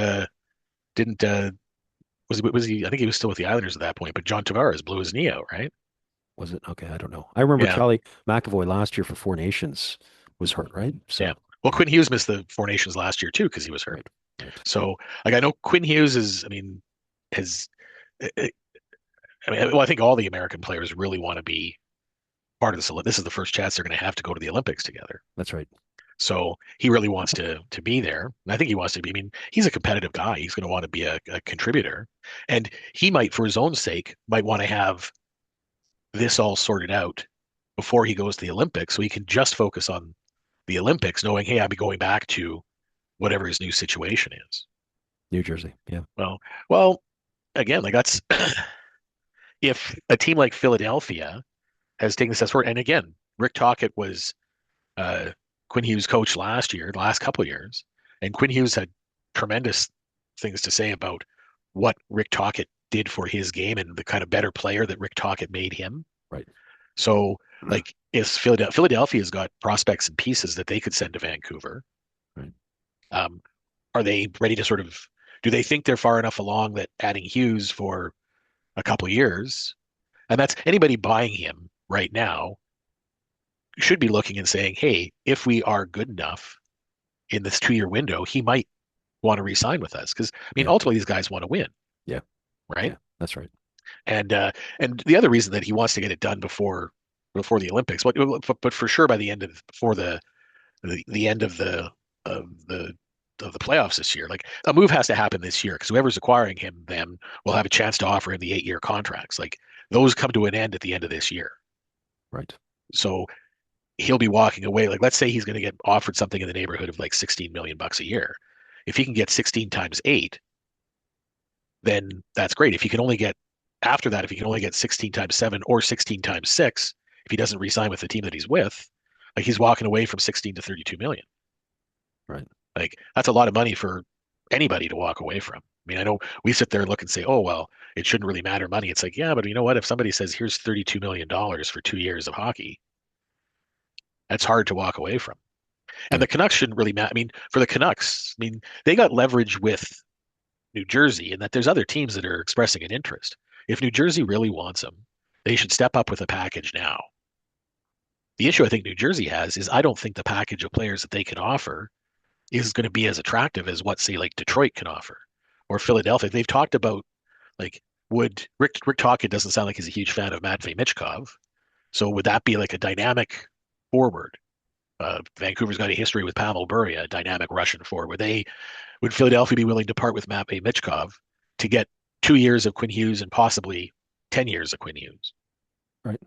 was he? I think he was still with the Islanders at that point, but John Tavares blew his knee out, right? Was it? Okay, I don't know. I remember Yeah, Charlie McAvoy last year for Four Nations was hurt, right? yeah. So, Well, Quinn Hughes missed the Four Nations last year too because he was hurt. right, right. So, like, I know Quinn Hughes is. I mean, has. I mean, well, I think all the American players really want to be part of this. This is the first chance they're going to have to go to the Olympics together. That's right. So he really wants to be there. And I think he wants to be. I mean, he's a competitive guy. He's going to want to be a contributor, and he might, for his own sake, might want to have this all sorted out before he goes to the Olympics, so he can just focus on the Olympics, knowing, hey, I'll be going back to whatever his new situation is. New Jersey. Yeah. Well, again, like, that's if a team like Philadelphia has taken this as forward, and again, Rick Tocchet was uh, Quinn Hughes' coach last year, the last couple of years, and Quinn Hughes had tremendous things to say about what Rick Tocchet did for his game and the kind of better player that Rick Tocchet made him. Right. So, like, if Philadelphia's got prospects and pieces that they could send to Vancouver, Right. Are they ready to sort of? Do they think they're far enough along that adding Hughes for a couple of years, and that's anybody buying him right now, should be looking and saying, hey, if we are good enough in this 2-year window, he might want to re-sign with us. Because, I mean, Yeah. ultimately these guys want to win. Yeah. Right. Yeah. That's right. And the other reason that he wants to get it done before the Olympics, but for sure by the end of before the end of the playoffs this year, like, a move has to happen this year, because whoever's acquiring him then will have a chance to offer him the 8-year contracts. Like, those come to an end at the end of this year. Right. So he'll be walking away. Like, let's say he's going to get offered something in the neighborhood of like 16 million bucks a year. If he can get 16 times 8, then that's great. If he can only get after that, if he can only get 16 times 7 or 16 times 6, if he doesn't re-sign with the team that he's with, like, he's walking away from 16 to 32 million. Right. Like, that's a lot of money for anybody to walk away from. I mean, I know we sit there and look and say, oh, well, it shouldn't really matter money. It's like, yeah, but you know what? If somebody says, here's $32 million for 2 years of hockey, that's hard to walk away from. And Yeah. the Canucks shouldn't really matter. I mean, for the Canucks, I mean, they got leverage with New Jersey, and that there's other teams that are expressing an interest. If New Jersey really wants them, they should step up with a package now. The issue I think New Jersey has is, I don't think the package of players that they can offer is going to be as attractive as what, say, like Detroit can offer or Philadelphia. They've talked about, like, would Rick Tocchet doesn't sound like he's a huge fan of Matvei Michkov. So would that be like a dynamic forward? Vancouver's got a history with Pavel Bure, a dynamic Russian forward. Would Philadelphia be willing to part with Matvei Michkov to get 2 years of Quinn Hughes and possibly 10 years of Quinn Hughes? Right.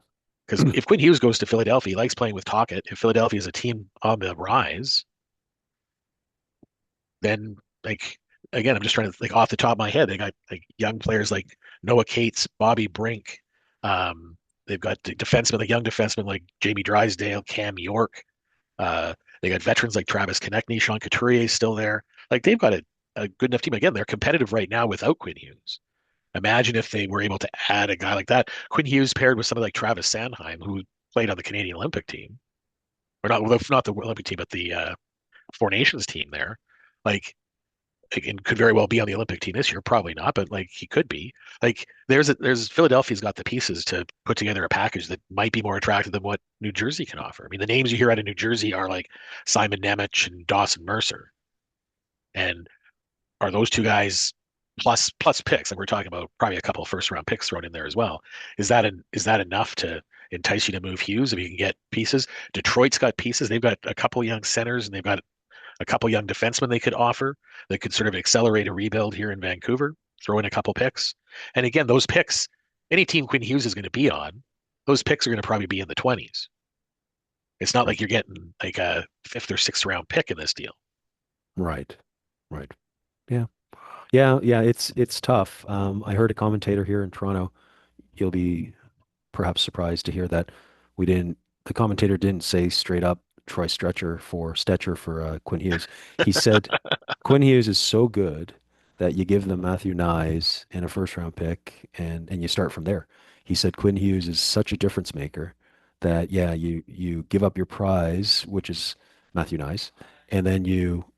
Because if Quinn Hughes goes to Philadelphia, he likes playing with Tocchet. If Philadelphia is a team on the rise, then like again, I'm just trying to like off the top of my head, they got like young players like Noah Cates, Bobby Brink. They've got defensemen, like young defensemen like Jamie Drysdale, Cam York. They got veterans like Travis Konechny, Sean Couturier is still there. Like they've got a good enough team. Again, they're competitive right now without Quinn Hughes. Imagine if they were able to add a guy like that. Quinn Hughes paired with somebody like Travis Sanheim, who played on the Canadian Olympic team, or not the Olympic team, but the Four Nations team there. Like, and could very well be on the Olympic team this year. Probably not, but like he could be. Like there's Philadelphia's got the pieces to put together a package that might be more attractive than what New Jersey can offer. I mean, the names you hear out of New Jersey are like Simon Nemec and Dawson Mercer, and are those two guys plus picks? And we're talking about probably a couple of first round picks thrown in there as well. Is that enough to entice you to move Hughes if you can get pieces? Detroit's got pieces. They've got a couple young centers and they've got a couple young defensemen they could offer that could sort of accelerate a rebuild here in Vancouver, throw in a couple picks. And again, those picks, any team Quinn Hughes is going to be on, those picks are going to probably be in the 20s. It's not Right. like you're getting like a fifth or sixth round pick in this deal. Right. Right. Yeah. Yeah. Yeah. It's tough. I heard a commentator here in Toronto. You'll be perhaps surprised to hear that the commentator didn't say straight up Troy Stetcher for Quinn Hughes. He said Quinn Hughes is so good that you give them Matthew Nyes and a first round pick and you start from there. He said Quinn Hughes is such a difference maker that yeah, you give up your prize, which is Matthew Nyes, and then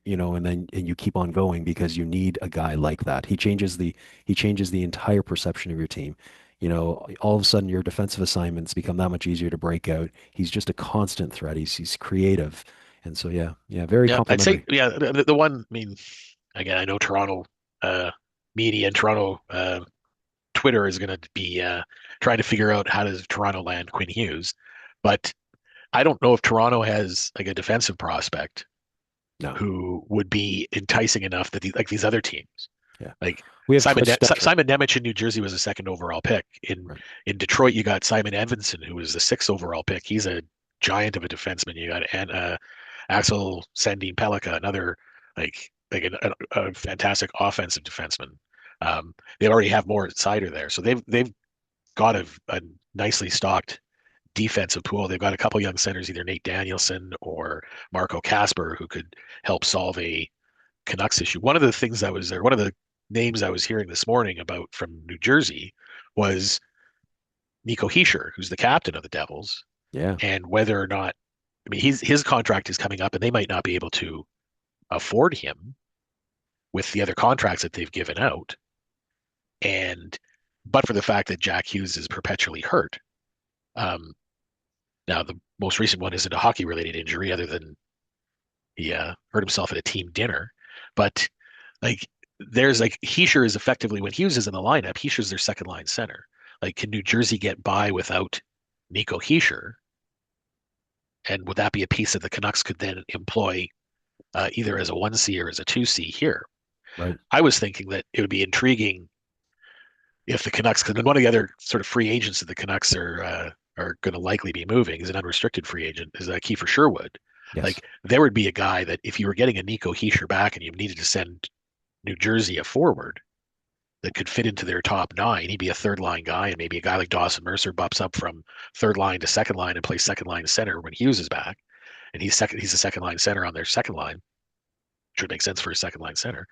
and you keep on going because you need a guy like that. He changes the entire perception of your team. All of a sudden your defensive assignments become that much easier to break out. He's just a constant threat. He's creative. And so yeah, very Yeah, I'd say complimentary. yeah. The one, I mean, again, I know Toronto uh, media and Toronto Twitter is going to be trying to figure out how does Toronto land Quinn Hughes, but I don't know if Toronto has like a defensive prospect No. who would be enticing enough that like these other teams, Yeah. like We have Troy Stetcher. Simon Nemec in New Jersey was a second overall pick. Right. In Detroit, you got Simon Edvinsson, who was the sixth overall pick. He's a giant of a defenseman. You got Axel Sandin Pellikka, another like a fantastic offensive defenseman. They already have more Sider there, so they've got a nicely stocked defensive pool. They've got a couple young centers, either Nate Danielson or Marco Casper, who could help solve a Canucks issue. One of the things that was there, one of the names I was hearing this morning about from New Jersey was Nico Hischier, who's the captain of the Devils, Yeah. and whether or not, I mean, his contract is coming up, and they might not be able to afford him with the other contracts that they've given out. And but for the fact that Jack Hughes is perpetually hurt. Now the most recent one isn't a hockey related injury, other than he hurt himself at a team dinner. But like there's like Hischier is effectively when Hughes is in the lineup, Hischier's their second line center. Like, can New Jersey get by without Nico Hischier? And would that be a piece that the Canucks could then employ either as a 1C or as a 2C here? Right. I was thinking that it would be intriguing if the Canucks, because one of the other sort of free agents that the Canucks are going to likely be moving is an unrestricted free agent, is Kiefer Sherwood. Yes. Like, there would be a guy that if you were getting a Nico Hischier back and you needed to send New Jersey a forward that could fit into their top nine, he'd be a third line guy, and maybe a guy like Dawson Mercer bumps up from third line to second line and plays second line center when Hughes is back, and he's a second line center on their second line, which would make sense for a second line center.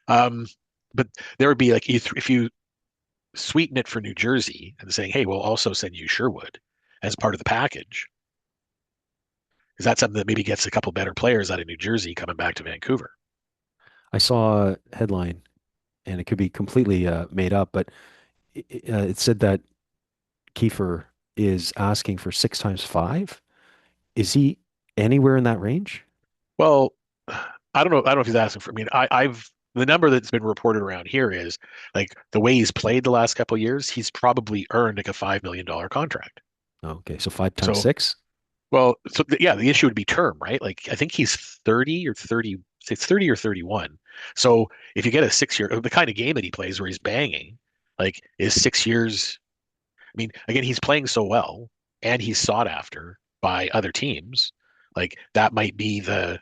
But there would be like if you sweeten it for New Jersey and saying, hey, we'll also send you Sherwood as part of the package. Is that something that maybe gets a couple better players out of New Jersey coming back to Vancouver? I saw a headline, and it could be completely made up, but it said that Kiefer is asking for 6 times 5. Is he anywhere in that range? Well, I don't know. I don't know if he's asking for. I mean, I've the number that's been reported around here is like the way he's played the last couple of years, he's probably earned like a $5 million contract. Okay, so 5 times So, 6. well, yeah, the issue would be term, right? Like I think he's 30 or 30, it's 30 or 31. So if you get a 6 year, the kind of game that he plays where he's banging, like is 6 years. I mean, again, he's playing so well and he's sought after by other teams. Like that might be the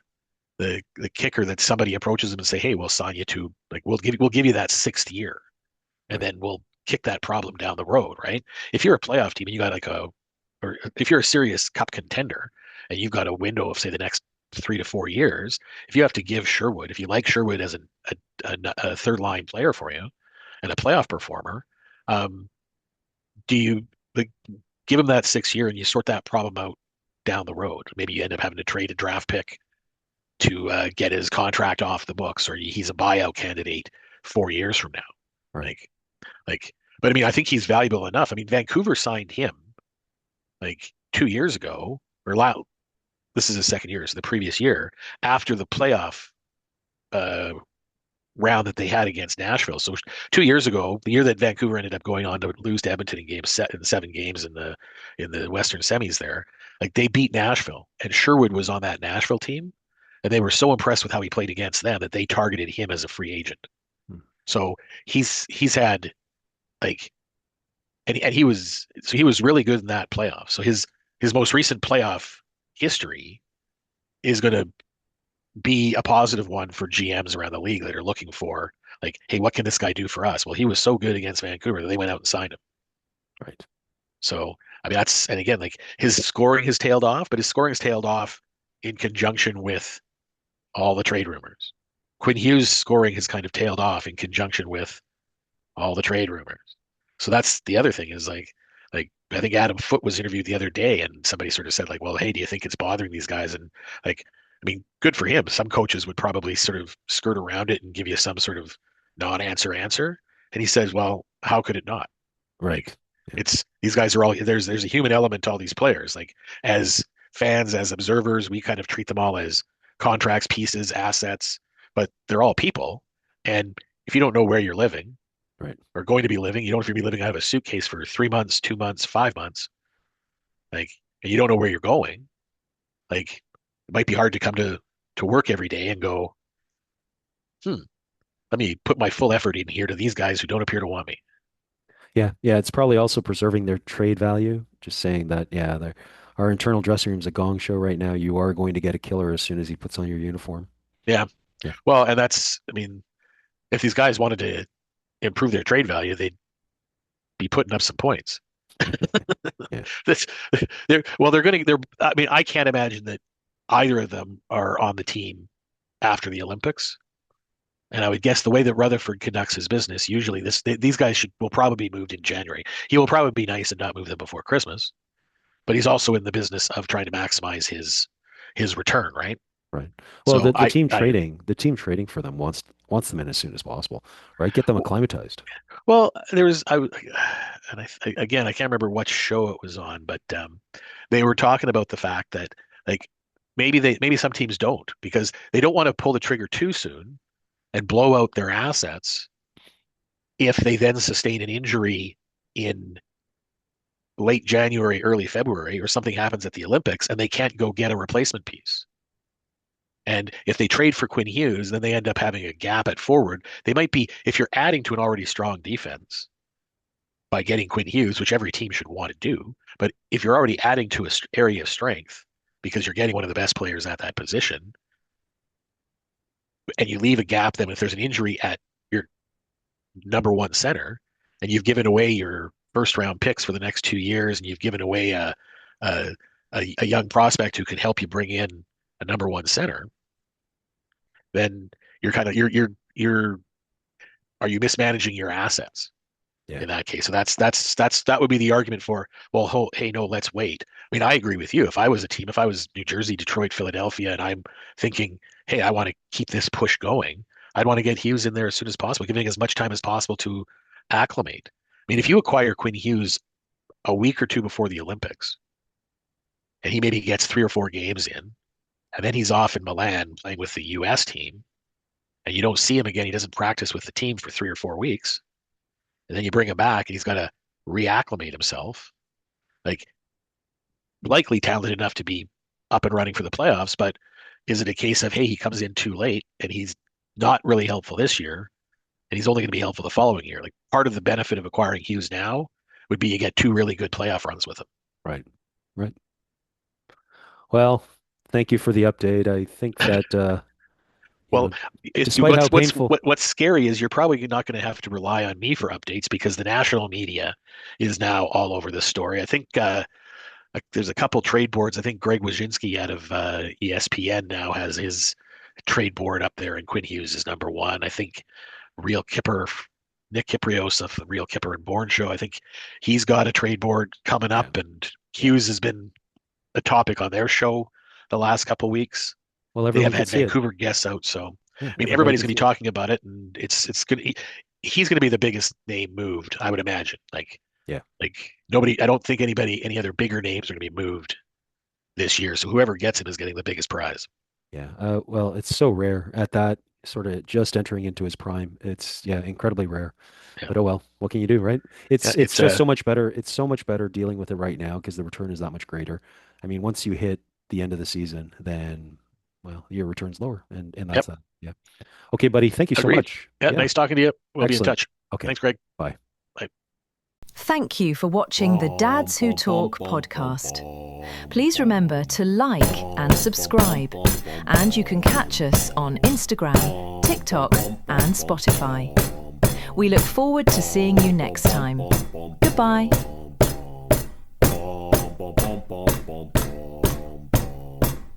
kicker that somebody approaches him and say, "Hey, we'll sign you to like we'll give you that 6th year, and Right. then we'll kick that problem down the road." Right? If you're a playoff team and you got or if you're a serious cup contender and you've got a window of say the next 3 to 4 years, if you have to give Sherwood, if you like Sherwood as a third line player for you and a playoff performer, um, do you like give him that 6 year and you sort that problem out down the road? Maybe you end up having to trade a draft pick to get his contract off the books, or he's a buyout candidate 4 years from now. Right. Like, but I mean, I think he's valuable enough. I mean, Vancouver signed him like 2 years ago, or this is his second year, so the previous year after the playoff uh, round that they had against Nashville. So 2 years ago, the year that Vancouver ended up going on to lose to Edmonton in in 7 games in the Western semis there, like they beat Nashville, and Sherwood was on that Nashville team, and they were so impressed with how he played against them that they targeted him as a free agent. Hmm. So he's had like and he was really good in that playoff. So his most recent playoff history is going to be a positive one for GMs around the league that are looking for like, hey, what can this guy do for us? Well, he was so good against Vancouver that they went out and signed him. Right. So I mean and again, like his scoring has tailed off, but his scoring has tailed off in conjunction with all the trade rumors. Quinn Hughes' scoring has kind of tailed off in conjunction with all the trade rumors. So that's the other thing is like I think Adam Foote was interviewed the other day and somebody sort of said like, well, hey, do you think it's bothering these guys? And like, I mean, good for him. Some coaches would probably sort of skirt around it and give you some sort of non-answer answer. And he says, well, how could it not? Like Right. Yeah. it's these guys are all there's a human element to all these players. Like as fans, as observers, we kind of treat them all as contracts, pieces, assets, but they're all people. And if you don't know where you're living Right. or going to be living, you don't know if you're going to be living out of a suitcase for 3 months, 2 months, 5 months, like, and you don't know where you're going, like, it might be hard to come to work every day and go, hmm, let me put my full effort in here to these guys who don't appear to want me. Yeah. Yeah. It's probably also preserving their trade value. Just saying that, yeah, our internal dressing room's a gong show right now. You are going to get a killer as soon as he puts on your uniform. Yeah. Yeah. Well, and I mean, if these guys wanted to improve their trade value, they'd be putting up some points. Yeah. That's I mean, I can't imagine that either of them are on the team after the Olympics. And I would guess the way that Rutherford conducts his business, usually these guys will probably be moved in January. He will probably be nice and not move them before Christmas, but he's also in the business of trying to maximize his return, right? Right. Well, So the team trading for them wants them in as soon as possible, right? Get them acclimatized. well, there was and again I can't remember what show it was on, but they were talking about the fact that like maybe some teams don't because they don't want to pull the trigger too soon and blow out their assets if they then sustain an injury in late January, early February, or something happens at the Olympics and they can't go get a replacement piece. And if they trade for Quinn Hughes, then they end up having a gap at forward. They might be, if you're adding to an already strong defense by getting Quinn Hughes, which every team should want to do, but if you're already adding to an area of strength because you're getting one of the best players at that position, and you leave a gap, then if there's an injury at your number one center, and you've given away your first round picks for the next 2 years, and you've given away a, a young prospect who can help you bring in a number one center, then you're kind of you're are you mismanaging your assets Yeah. in that case? So that would be the argument for, well, hey, no, let's wait. I mean, I agree with you. If I was a team, if I was New Jersey, Detroit, Philadelphia, and I'm thinking, hey, I want to keep this push going, I'd want to get Hughes in there as soon as possible, giving as much time as possible to acclimate. I mean, if Yeah. you acquire Quinn Hughes a week or two before the Olympics, and he maybe gets 3 or 4 games in, and then he's off in Milan playing with the U.S. team, and you don't see him again, he doesn't practice with the team for 3 or 4 weeks, and then you bring him back and he's got to reacclimate himself. Like, likely talented enough to be up and running for the playoffs, but is it a case of, hey, he comes in too late and he's not really helpful this year, and he's only going to be helpful the following year? Like, part of the benefit of acquiring Hughes now would be you get 2 really good playoff runs with him. Right. Well, thank you for the update. I think that Well, despite how painful, what's scary is you're probably not going to have to rely on me for updates, because the national media is now all over this story. I think there's a couple trade boards. I think Greg Wyszynski out of ESPN now has his trade board up there, and Quinn Hughes is number one. I think Real Kipper, Nick Kiprios of the Real Kipper and Bourne show, I think he's got a trade board coming up, and Hughes has been a topic on their show the last couple weeks. well, They have everyone had can see Vancouver guests out, so it. I mean, everybody's going to be talking about it, and it's going to. He's going to be the biggest name moved, I would imagine. Like nobody. I don't think any other bigger names are going to be moved this year. So whoever gets him is getting the biggest prize. Yeah. Well, it's so rare at that sort of just entering into his prime. It's incredibly rare. Yeah. But oh well, what can you do, right? It's Yeah, just so much better. It's so much better dealing with it right now because the return is that much greater. I mean, once you hit the end of the season, then your return's lower, and that's that. Yeah. Okay, buddy. Thank you so Agreed. much. Yeah, nice talking to you. We'll be in touch. Okay. Thanks, Greg. Bye. Thank you for watching the Dads Who Talk podcast. Please remember to like and subscribe, and you can catch us on Instagram, TikTok, and Spotify. We look forward to seeing you next time. Goodbye.